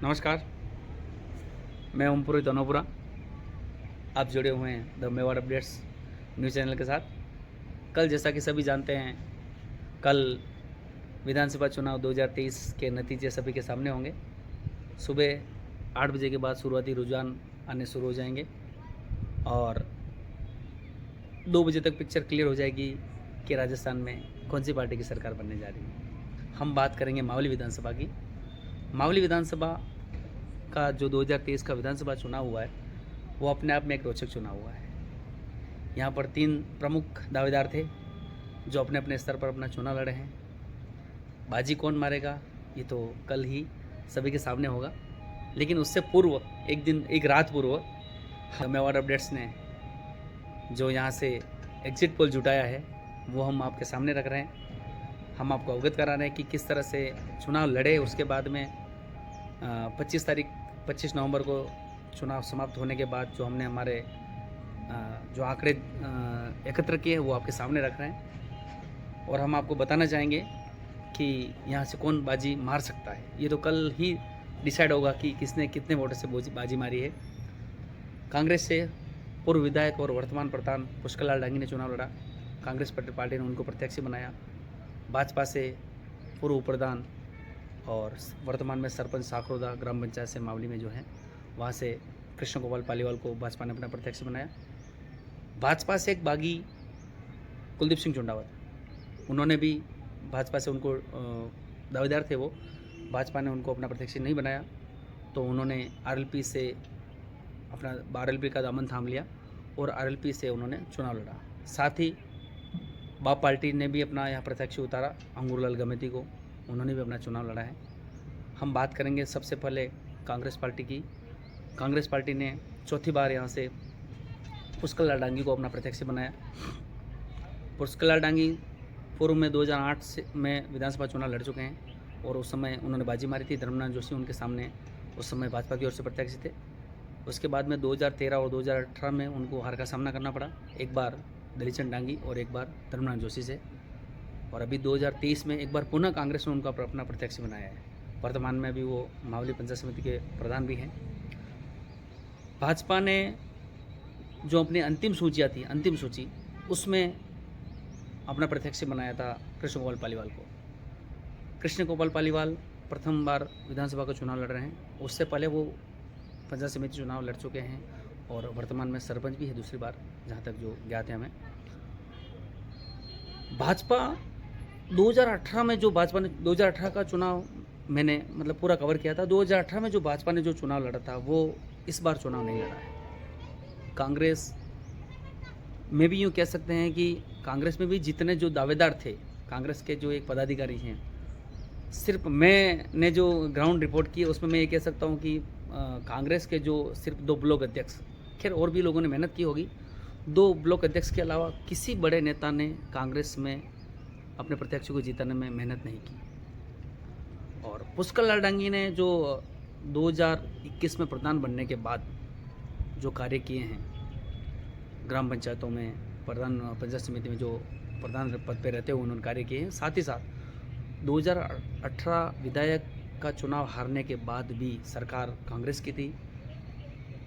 नमस्कार, मैं ओमपुरी तनोपुरा। आप जुड़े हुए हैं the Mewar updates news channel के साथ। कल जैसा कि सभी जानते हैं, कल विधानसभा चुनाव 2023 के नतीजे सभी के सामने होंगे। सुबह 8 बजे के बाद शुरुआती रुझान आने शुरू हो जाएंगे और 2 बजे तक पिक्चर क्लियर हो जाएगी कि राजस्थान में कौन सी पार्टी की सरकार बनने जा रही है। हम बात करेंगे मावली विधानसभा की। मावली विधानसभा का जो 2023 का विधानसभा चुनाव हुआ है, वो अपने आप में एक रोचक चुनाव हुआ है। यहाँ पर 3 प्रमुख दावेदार थे जो अपने अपने स्तर पर अपना चुनाव लड़े हैं। बाजी कौन मारेगा ये तो कल ही सभी के सामने होगा, लेकिन उससे पूर्व एक रात पूर्व मेवाड़ अपडेट्स ने जो यहाँ से एग्जिट पोल जुटाया है वो हम आपके सामने रख रहे हैं। हम आपको अवगत करा रहे हैं कि किस तरह से चुनाव लड़े। उसके बाद में 25 नवंबर को चुनाव समाप्त होने के बाद जो हमने हमारे जो आंकड़े एकत्र किए वो आपके सामने रख रहे हैं और हम आपको बताना चाहेंगे कि यहाँ से कौन बाजी मार सकता है। ये तो कल ही डिसाइड होगा कि किसने कितने वोटों से बाजी मारी है। कांग्रेस से पूर्व विधायक और वर्तमान प्रधान पुष्कर लाल डांगी ने चुनाव लड़ा। कांग्रेस पार्टी ने उनको प्रत्याशी बनाया। भाजपा से पूर्व प्रधान और वर्तमान में सरपंच साखरोदा ग्राम पंचायत से मावली में जो है, वहाँ से कृष्ण गोपाल पालीवाल को भाजपा ने अपना प्रत्याशी बनाया। भाजपा से एक बागी कुलदीप सिंह चुंडावत, उन्होंने भी भाजपा से उनको दावेदार थे, वो भाजपा ने उनको अपना प्रत्याशी नहीं बनाया, तो उन्होंने आरएलपी से अपना आरएलपी का दामन थाम लिया और आरएलपी से उन्होंने चुनाव लड़ा। साथ ही बाप पार्टी ने भी अपना यहाँ प्रत्याशी उतारा, अंगूरलाल गमेती को, उन्होंने भी अपना चुनाव लड़ा है। हम बात करेंगे सबसे पहले कांग्रेस पार्टी की। कांग्रेस पार्टी ने चौथी बार यहाँ से पुष्कर लाल डांगी को अपना प्रत्याशी बनाया। पुष्कर लाल डांगी पूर्व में 2008 में विधानसभा चुनाव लड़ चुके हैं और उस समय उन्होंने बाजी मारी थी। धर्मनाथ जोशी उनके सामने उस समय भाजपा की ओर से प्रत्याशी थे। उसके बाद में 2013 और 2018 में उनको हार का सामना करना पड़ा, एक बार दलीचंद डांगी और एक बार धर्मनाथ जोशी से। और अभी 2023 में एक बार पुनः कांग्रेस ने उनका अपना प्रत्याशी बनाया है। वर्तमान में अभी वो मावली पंचायत समिति के प्रधान भी हैं। भाजपा ने जो अपनी अंतिम सूची उसमें अपना प्रत्याशी बनाया था कृष्ण गोपाल पालीवाल को। कृष्ण गोपाल पालीवाल प्रथम बार विधानसभा का चुनाव लड़ रहे हैं। उससे पहले वो पंचायत समिति चुनाव लड़ चुके हैं और वर्तमान में सरपंच भी है दूसरी बार, जहाँ तक जो ज्ञात है हमें। भाजपा 2018 में जो भाजपा ने 2018 का चुनाव मैंने पूरा कवर किया था। 2018 में जो भाजपा ने जो चुनाव लड़ा था वो इस बार चुनाव नहीं लड़ा है। कांग्रेस में भी यूँ कह सकते हैं कि कांग्रेस में भी जितने जो दावेदार थे, कांग्रेस के जो एक पदाधिकारी हैं, सिर्फ मैंने जो ग्राउंड रिपोर्ट की उसमें मैं ये कह सकता हूँ कि कांग्रेस के जो सिर्फ 2 ब्लॉक अध्यक्ष, खैर और भी लोगों ने मेहनत की होगी, 2 ब्लॉक अध्यक्ष के अलावा किसी बड़े नेता ने कांग्रेस में अपने प्रत्याशी को जीताने में मेहनत नहीं की। और पुष्कर लाल डांगी ने जो 2021 में प्रधान बनने के बाद जो कार्य किए हैं, ग्राम पंचायतों में प्रधान पंचायत समिति में जो प्रधान पद पे रहते हुए उन्होंने कार्य किए हैं। साथ ही साथ 2018 विधायक का चुनाव हारने के बाद भी सरकार कांग्रेस की थी।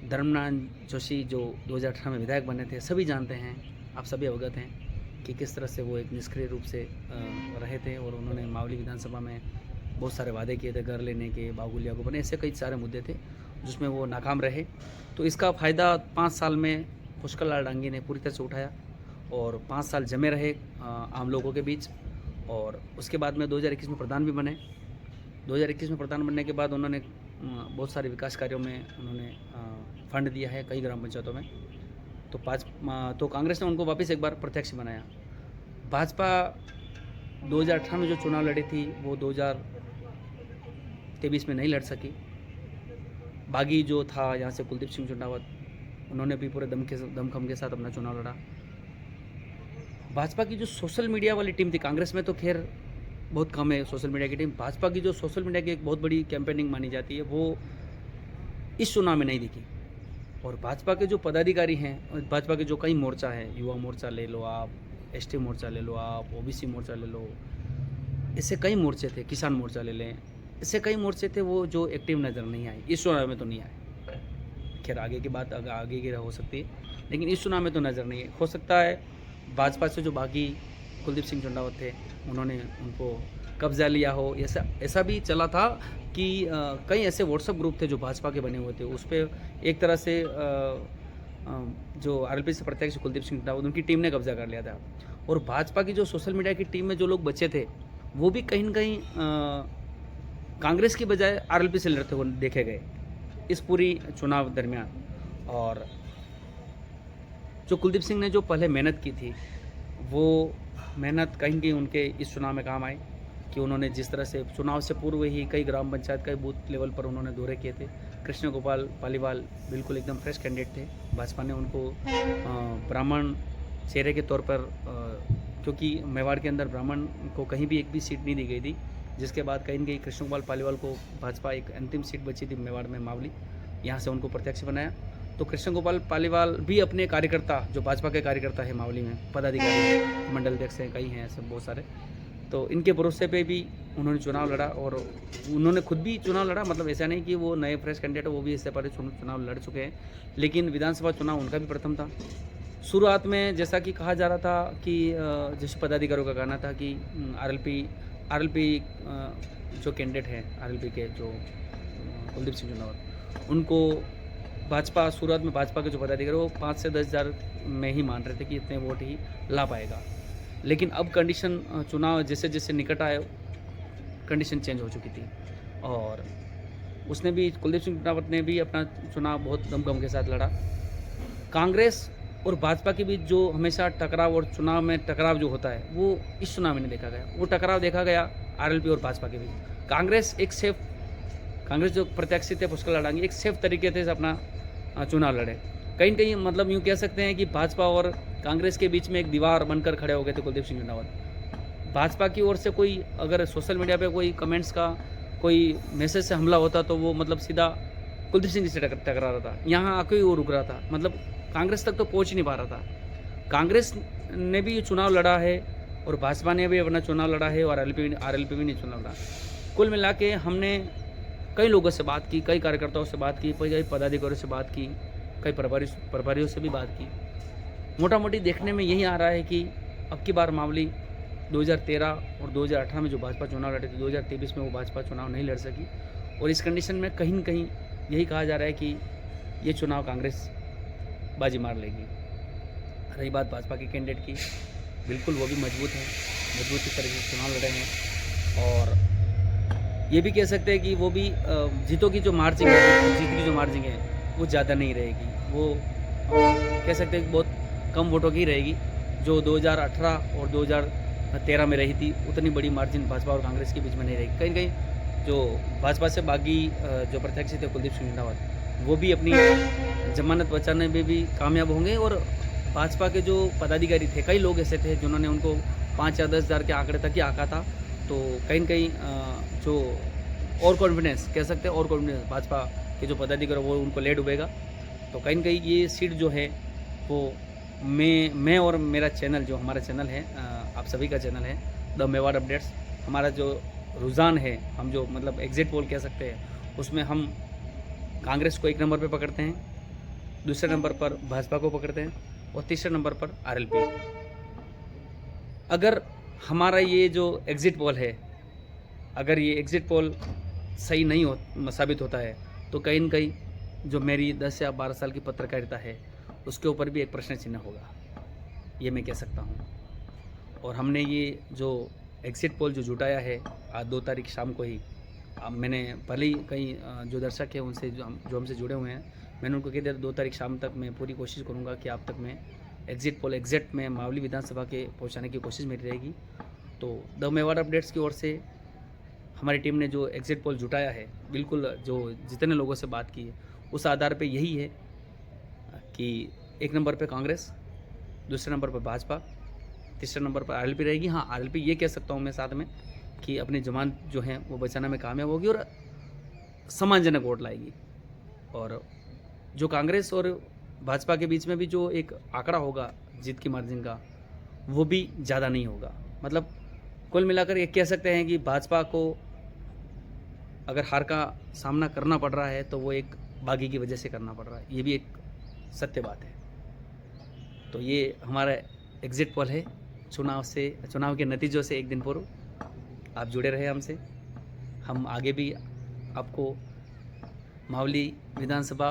धर्मनाथ जोशी जो 2018 में विधायक बने थे, सभी जानते हैं, आप सभी अवगत हैं कि किस तरह से वो एक निष्क्रिय रूप से रहे थे और उन्होंने मावली विधानसभा में बहुत सारे वादे किए थे, घर लेने के, बागुलिया को बने, ऐसे कई सारे मुद्दे थे जिसमें वो नाकाम रहे। तो इसका फ़ायदा 5 साल में पुष्कर लाल डांगी ने पूरी तरह से उठाया और 5 साल जमे रहे आम लोगों के बीच। और उसके बाद में 2021 में प्रधान भी बने। 2021 में प्रधान बनने के बाद उन्होंने बहुत सारे विकास कार्यों में उन्होंने फंड दिया है कई ग्राम पंचायतों में। तो कांग्रेस ने उनको वापस एक बार प्रत्याशी बनाया। भाजपा 2018 में जो चुनाव लड़ी थी वो 2023 में नहीं लड़ सकी। बागी जो था यहाँ से कुलदीप सिंह चुंडावत, उन्होंने भी पूरे दमखम के साथ अपना चुनाव लड़ा। भाजपा की जो सोशल मीडिया वाली टीम थी, कांग्रेस में तो खैर बहुत कम है सोशल मीडिया की टीम, भाजपा की जो सोशल मीडिया की एक बहुत बड़ी कैंपेनिंग मानी जाती है वो इस चुनाव में नहीं दिखी। और भाजपा के जो पदाधिकारी हैं और भाजपा के जो कई मोर्चा हैं, युवा मोर्चा ले लो आप, एसटी मोर्चा ले लो आप, ओबीसी मोर्चा ले लो, इससे कई मोर्चे थे, किसान मोर्चा ले लें, इससे कई मोर्चे थे वो जो एक्टिव नज़र नहीं आए, इस चुनाव में तो नहीं आए। खैर आगे की बात आगे की हो सकती है, लेकिन इस चुनाव में तो नज़र नहीं है। हो सकता है भाजपा से जो बागी कुलदीप सिंह चंडावत थे, उन्होंने उनको कब्जा लिया हो। ऐसा ऐसा भी चला था कि कई ऐसे व्हाट्सएप ग्रुप थे जो भाजपा के बने हुए थे, उस पर एक तरह से जो आरएलपी से प्रत्यक्ष कुलदीप सिंह चंडावत उनकी टीम ने कब्जा कर लिया था। और भाजपा की जो सोशल मीडिया की टीम में जो लोग बचे थे, वो भी कहीं न कहीं कांग्रेस की बजाय आरएलपी से लड़ते हुए देखे गए इस पूरी चुनाव दरमियान। और जो कुलदीप सिंह ने जो पहले मेहनत की थी, वो मेहनत कहीं न कहीं उनके इस चुनाव में काम आई कि उन्होंने जिस तरह से चुनाव से पूर्व ही कई ग्राम पंचायत, कई बूथ लेवल पर उन्होंने दौरे किए थे। कृष्ण गोपाल पालीवाल बिल्कुल एकदम फ्रेश कैंडिडेट थे। भाजपा ने उनको ब्राह्मण चेहरे के तौर पर क्योंकि मेवाड़ के अंदर ब्राह्मण को कहीं भी एक भी सीट नहीं दी गई थी, जिसके बाद कहीं न कहीं कृष्ण गोपाल पालीवाल को भाजपा एक अंतिम सीट बची थी मेवाड़ में मावली, यहाँ से उनको प्रत्यक्ष बनाया। तो कृष्ण गोपाल पालीवाल भी अपने कार्यकर्ता, जो भाजपा के कार्यकर्ता है मावली में, पदाधिकारी मंडल अध्यक्ष हैं, कई हैं ऐसे बहुत सारे, तो इनके भरोसे पे भी उन्होंने चुनाव लड़ा। और उन्होंने खुद भी चुनाव लड़ा, मतलब ऐसा नहीं कि वो नए फ्रेश कैंडिडेट है, वो भी इससे पहले चुनाव लड़ चुके हैं, लेकिन विधानसभा चुनाव उनका भी प्रथम था। शुरुआत में जैसा कि कहा जा रहा था कि जैसे पदाधिकारियों का कहना था कि आरएलपी जो कैंडिडेट हैं, आरएलपी के जो कुलदीप सिंह चंडावत, उनको भाजपा शुरुआत में भाजपा के जो पदाधिकारी वो 5 से 10 हज़ार में ही मान रहे थे कि इतने वोट ही ला पाएगा। लेकिन अब कंडीशन चुनाव जैसे जैसे निकट आए, कंडीशन चेंज हो चुकी थी। और उसने भी, कुलदीप सिंह चंडावत ने भी अपना चुनाव बहुत दमखम के साथ लड़ा। कांग्रेस और भाजपा के बीच जो हमेशा टकराव और चुनाव में टकराव जो होता है, वो इस चुनाव में नहीं देखा गया। वो टकराव देखा गया आरएलपी और भाजपा के बीच। कांग्रेस जो प्रत्याशी थे पुष्कर लड़ांगी एक सेफ तरीके से अपना चुनाव लड़े। कहीं न कहीं मतलब यूँ कह सकते हैं कि भाजपा और कांग्रेस के बीच में एक दीवार बनकर खड़े हो गए थे कुलदीप सिंह चंडावत। भाजपा की ओर से कोई अगर सोशल मीडिया पे कोई कमेंट्स का कोई मैसेज से हमला होता तो वो मतलब सीधा कुलदीप सिंह से टकरा रहा था, यहाँ आके ही वो रुक रहा था, मतलब कांग्रेस तक तो पहुँच ही नहीं पा रहा था। कांग्रेस ने भी चुनाव लड़ा है और भाजपा ने भी अपना चुनाव लड़ा है और आरएलपी भी नहीं चुनाव लड़ा। कुल मिला के हमने कई लोगों से बात की, कई कार्यकर्ताओं से बात की, कई पदाधिकारियों से बात की, कई प्रभारियों से भी बात की। मोटा मोटी देखने में यही आ रहा है कि अब की बार मामली 2013 और 2018 में जो भाजपा चुनाव लड़े थे, 2023 में वो भाजपा चुनाव नहीं लड़ सकी। और इस कंडीशन में कहीं न कहीं यही कहा जा रहा है कि ये चुनाव कांग्रेस बाजी मार लेगी। रही बात भाजपा के कैंडिडेट की, बिल्कुल वो भी मजबूत हैं, मजबूती तरीके से चुनाव लड़े हैं। और ये भी कह सकते हैं कि वो भी जीत की जो मार्जिन है वो ज़्यादा नहीं रहेगी। वो कह सकते हैं कि बहुत कम वोटों की रहेगी, जो 2018 और 2013 में रही थी, उतनी बड़ी मार्जिन भाजपा और कांग्रेस के बीच में नहीं रहेगी। कहीं कहीं जो भाजपा से बागी जो प्रत्याशी थे कुलदीप सिंह चंडावत, वो भी अपनी जमानत बचाने में भी कामयाब होंगे। और भाजपा के जो पदाधिकारी थे, कई लोग ऐसे थे जिन्होंने उनको 5 या 10 हज़ार के आंकड़े तक ही आंका था। तो कहीं न कहीं जो और कॉन्फिडेंस कह सकते हैं, और कॉन्फिडेंस भाजपा के जो पदाधिकारी वो उनको ले डूबेगा। तो कहीं न कहीं ये सीट जो है वो मैं और मेरा चैनल, जो हमारा चैनल है, आप सभी का चैनल है द मेवाड़ अपडेट्स, हमारा जो रुझान है, हम जो मतलब एग्जिट पोल कह सकते हैं, उसमें हम कांग्रेस को 1 नंबर पे पकड़ते हैं, दूसरे नंबर पर भाजपा को पकड़ते हैं और तीसरे नंबर पर आरएलपी। अगर हमारा ये जो एग्जिट पोल है, अगर ये एग्जिट पोल सही नहीं साबित होता है, तो कहीं न कहीं जो मेरी 10 या 12 साल की पत्रकारिता है, उसके ऊपर भी एक प्रश्न चिन्ह होगा, ये मैं कह सकता हूँ। और हमने ये जो एग्जिट पोल जो जुटाया है, आज 2 तारीख शाम को ही, मैंने पहले ही कई जो दर्शक हैं उनसे जो हमसे जुड़े हुए हैं, मैंने उनको कह दिया 2 तारीख शाम तक मैं पूरी कोशिश करूँगा कि आप तक मैं एग्जिट पोल एग्जैक्ट में मावली विधानसभा के पहुँचाने की कोशिश मेरी रहेगी। तो द मेवाड़ अपडेट्स की ओर से हमारी टीम ने जो एग्जिट पोल जुटाया है, बिल्कुल जो जितने लोगों से बात की है, उस आधार पे यही है कि 1 नंबर पे कांग्रेस, दूसरे नंबर पर भाजपा, तीसरे नंबर पर आरएलपी रहेगी। हाँ, आरएलपी ये कह सकता हूँ मैं साथ में कि अपनी जमानत जो है वो बचाने में कामयाब होगी और सम्मानजनक वोट लाएगी। और जो कांग्रेस और भाजपा के बीच में भी जो एक आंकड़ा होगा जीत की मार्जिन का, वो भी ज़्यादा नहीं होगा। मतलब कुल मिलाकर ये कह सकते हैं कि भाजपा को अगर हार का सामना करना पड़ रहा है तो वो एक बागी की वजह से करना पड़ रहा है, ये भी एक सत्य बात है। तो ये हमारा एग्ज़िट पोल है, चुनाव के नतीजों से एक दिन पूर्व आप जुड़े रहे हमसे। हम आगे भी आपको मावली विधानसभा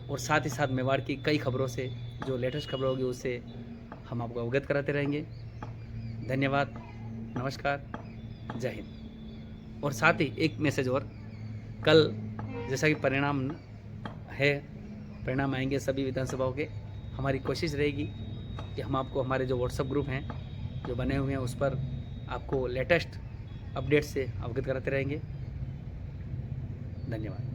और साथ ही साथ मेवाड़ की कई खबरों से, जो लेटेस्ट खबर होगी उससे हम आपको अवगत कराते रहेंगे। धन्यवाद, नमस्कार, जय हिंद। और साथ ही एक मैसेज और, कल जैसा कि परिणाम आएंगे सभी विधानसभाओं के, हमारी कोशिश रहेगी कि हम आपको हमारे जो व्हाट्सएप ग्रुप हैं जो बने हुए हैं उस पर आपको लेटेस्ट अपडेट से अवगत कराते रहेंगे। धन्यवाद।